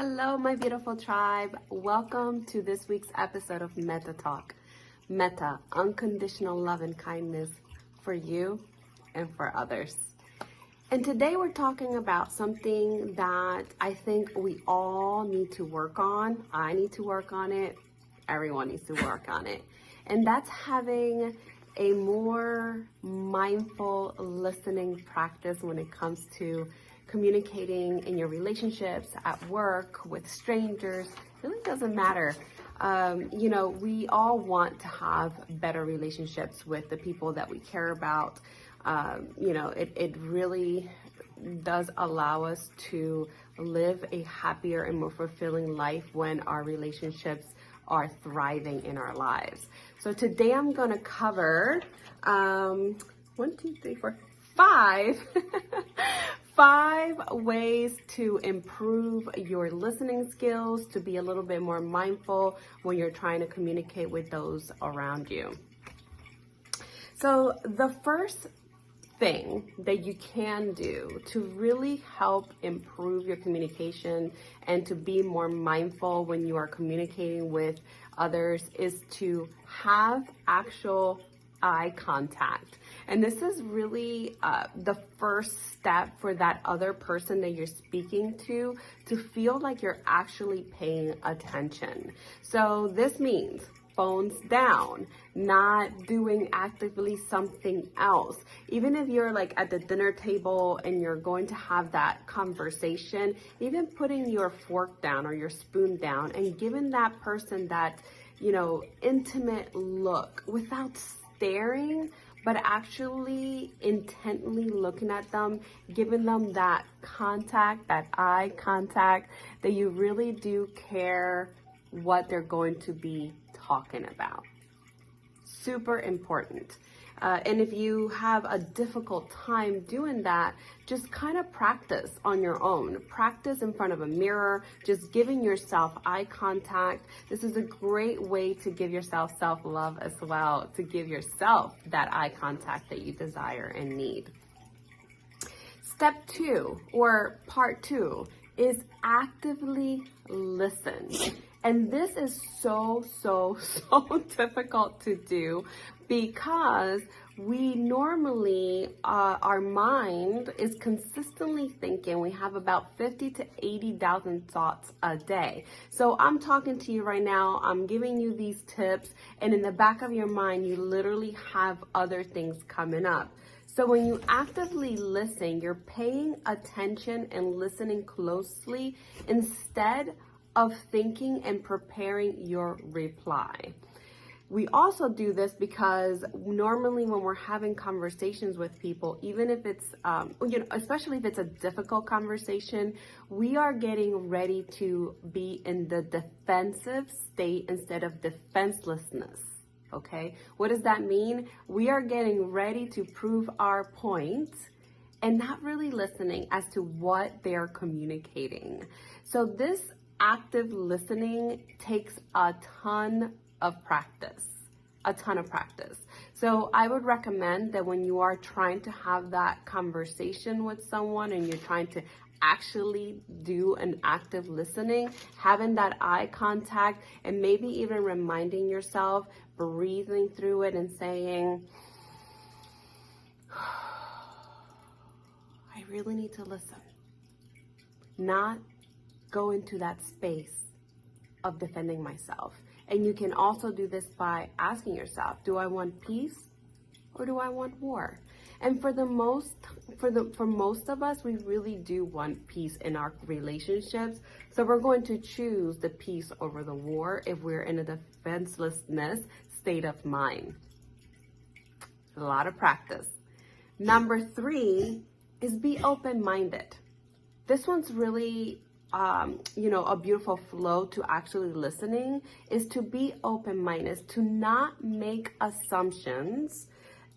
Hello, my beautiful tribe. Welcome to this week's episode of Meta Talk. Meta, unconditional love and kindness for you and for others. And today we're talking about something that I think we all need to work on. I need to work on it. Everyone needs to work on it. And that's having a more mindful listening practice when it comes to communicating in your relationships, at work, with strangers. It really doesn't matter. We all want to have better relationships with the people that we care about. It really does allow us to live a happier and more fulfilling life when our relationships are thriving in our lives. So today I'm going to cover five ways to improve your listening skills, to be a little bit more mindful when you're trying to communicate with those around you. So the first thing that you can do to really help improve your communication and to be more mindful when you are communicating with others is to have actual eye contact. And this is really the first step for that other person that you're speaking to feel like you're actually paying attention. So this means phones down, not doing actively something else. Even if you're like at the dinner table and you're going to have that conversation, even putting your fork down or your spoon down and giving that person that, intimate look without staring, but actually intently looking at them, giving them that contact, that eye contact, that you really do care what they're going to be talking about. Super important. And if you have a difficult time doing that, just kind of practice on your own. Practice in front of a mirror, just giving yourself eye contact. This is a great way to give yourself self-love as well, to give yourself that eye contact that you desire and need. Step 2, or part 2, is actively listen. And this is so difficult to do because we normally, our mind is consistently thinking. We have about 50 to 80,000 thoughts a day. So I'm talking to you right now, I'm giving you these tips, and in the back of your mind, you literally have other things coming up. So when you actively listen, you're paying attention and listening closely instead of thinking and preparing your reply. We also do this because normally when we're having conversations with people, even if it's, especially if it's a difficult conversation, we are getting ready to be in the defensive state instead of defenselessness. Okay, what does that mean? We are getting ready to prove our point and not really listening as to what they're communicating. So this active listening takes a ton of practice. So I would recommend that when you are trying to have that conversation with someone and you're trying to actually do an active listening, having that eye contact and maybe even reminding yourself, breathing through it and saying, I really need to listen. Not go into that space of defending myself. And you can also do this by asking yourself, do I want peace or do I want war? And for most of us, we really do want peace in our relationships. So we're going to choose the peace over the war if we're in a defenselessness state of mind. A lot of practice. Number 3 is be open-minded. This one's really a beautiful flow to actually listening is to be open-minded, to not make assumptions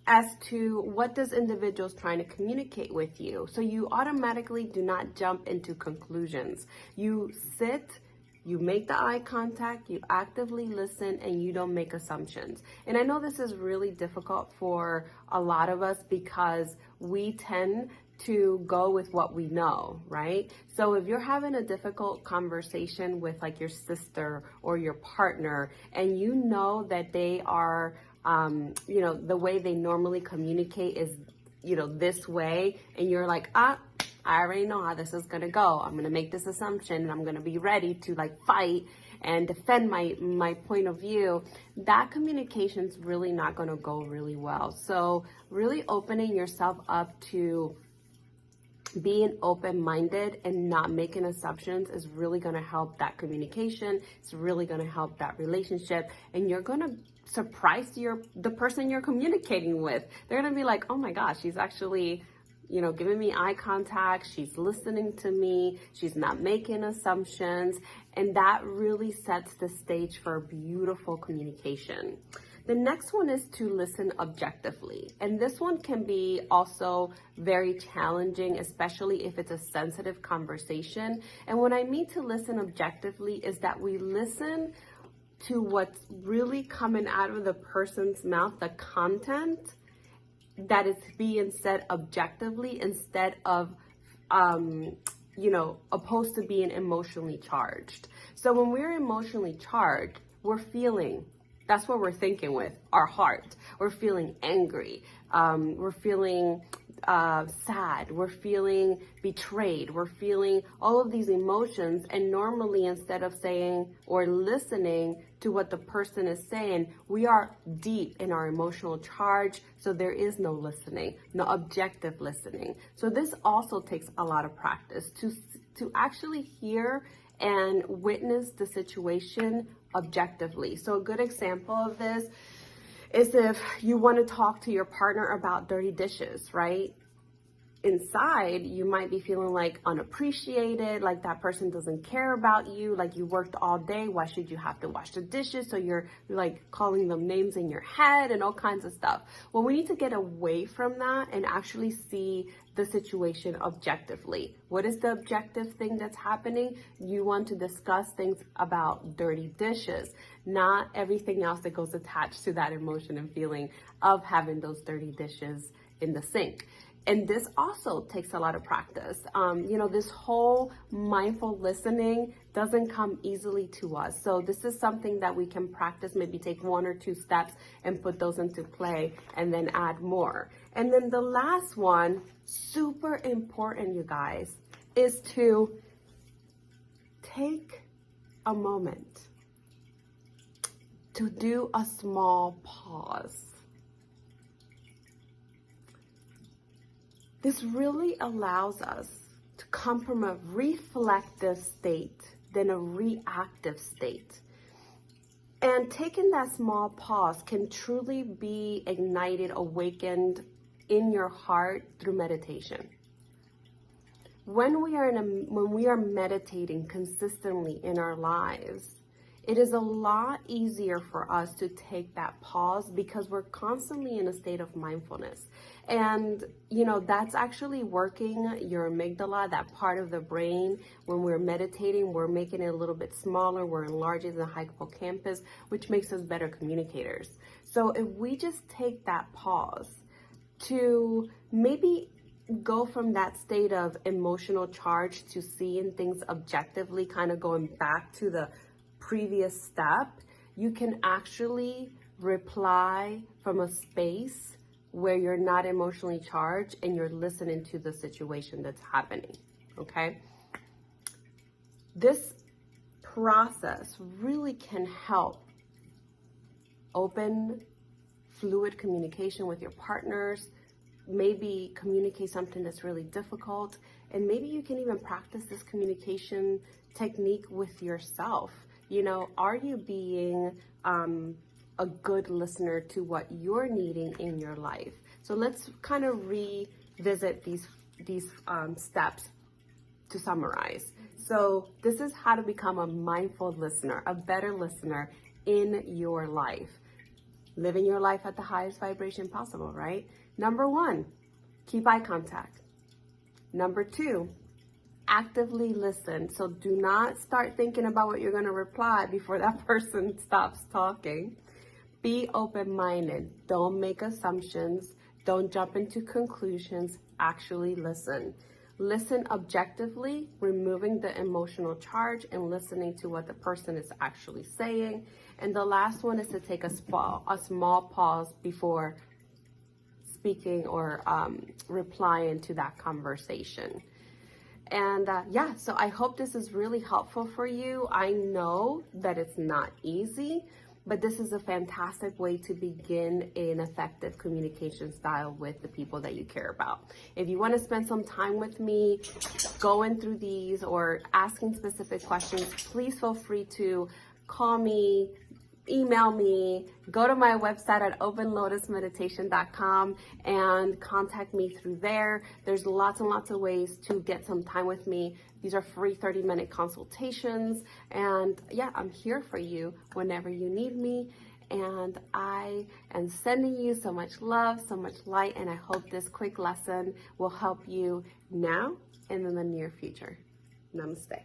as to what this individual is trying to communicate with you. So you automatically do not jump into conclusions. You sit, you make the eye contact, you actively listen, and you don't make assumptions. And I know this is really difficult for a lot of us because we tend to go with what we know, right? So if you're having a difficult conversation with like your sister or your partner, and you know that they are, the way they normally communicate is, this way, and you're like, I already know how this is gonna go. I'm gonna make this assumption and I'm gonna be ready to like fight and defend my point of view. That communication's really not gonna go really well. So really opening yourself up to being open-minded and not making assumptions is really going to help that communication. It's really going to help that relationship, and you're going to surprise the person you're communicating with. They're going to be like, oh my gosh, she's actually giving me eye contact, she's listening to me, she's not making assumptions, and that really sets the stage for beautiful communication. The next one is to listen objectively. And this one can be also very challenging, especially if it's a sensitive conversation. And what I mean to listen objectively is that we listen to what's really coming out of the person's mouth, the content that is being said objectively, instead of opposed to being emotionally charged. So when we're emotionally charged, we're feeling. That's what we're thinking with our heart. We're feeling angry. We're feeling sad. We're feeling betrayed. We're feeling all of these emotions. And normally, instead of saying or listening to what the person is saying, we are deep in our emotional charge. So there is no listening, no objective listening. So this also takes a lot of practice to actually hear and witness the situation objectively. So a good example of this is if you want to talk to your partner about dirty dishes, right? Inside, you might be feeling like unappreciated, like that person doesn't care about you, like you worked all day, why should you have to wash the dishes? So you're like calling them names in your head and all kinds of stuff. Well, we need to get away from that and actually see the situation objectively. What is the objective thing that's happening? You want to discuss things about dirty dishes, not everything else that goes attached to that emotion and feeling of having those dirty dishes in the sink. And this also takes a lot of practice. This whole mindful listening doesn't come easily to us. So this is something that we can practice, maybe take 1 or 2 steps and put those into play and then add more. And then the last one, super important, you guys, is to take a moment to do a small pause. This really allows us to come from a reflective state than a reactive state. And taking that small pause can truly be ignited, awakened in your heart through meditation. When we are meditating consistently in our lives, it is a lot easier for us to take that pause because we're constantly in a state of mindfulness. And, that's actually working your amygdala, that part of the brain. When we're meditating, we're making it a little bit smaller. We're enlarging the hippocampus, which makes us better communicators. So if we just take that pause to maybe go from that state of emotional charge to seeing things objectively, kind of going back to the previous step, you can actually reply from a space where you're not emotionally charged and you're listening to the situation that's happening, okay? This process really can help open, fluid communication with your partners, maybe communicate something that's really difficult, and maybe you can even practice this communication technique with yourself. Are you being a good listener to what you're needing in your life? So let's kind of revisit these steps to summarize. So this is how to become a mindful listener, a better listener in your life. Living your life at the highest vibration possible, right? Number 1, keep eye contact. Number 2, actively listen. So do not start thinking about what you're going to reply before that person stops talking. Be open-minded. Don't make assumptions. Don't jump into conclusions. actually listen. Listen objectively, removing the emotional charge and listening to what the person is actually saying. And the last one is to take a small pause before speaking or replying to that conversation. And yeah, so I hope this is really helpful for you. I know that it's not easy, but this is a fantastic way to begin an effective communication style with the people that you care about. If you want to spend some time with me going through these or asking specific questions, please feel free to call me, email me, go to my website at openlotusmeditation.com and contact me through there. There's lots and lots of ways to get some time with me. These are free 30-minute consultations. And yeah, I'm here for you whenever you need me. And I am sending you so much love, so much light, and I hope this quick lesson will help you now and in the near future. Namaste.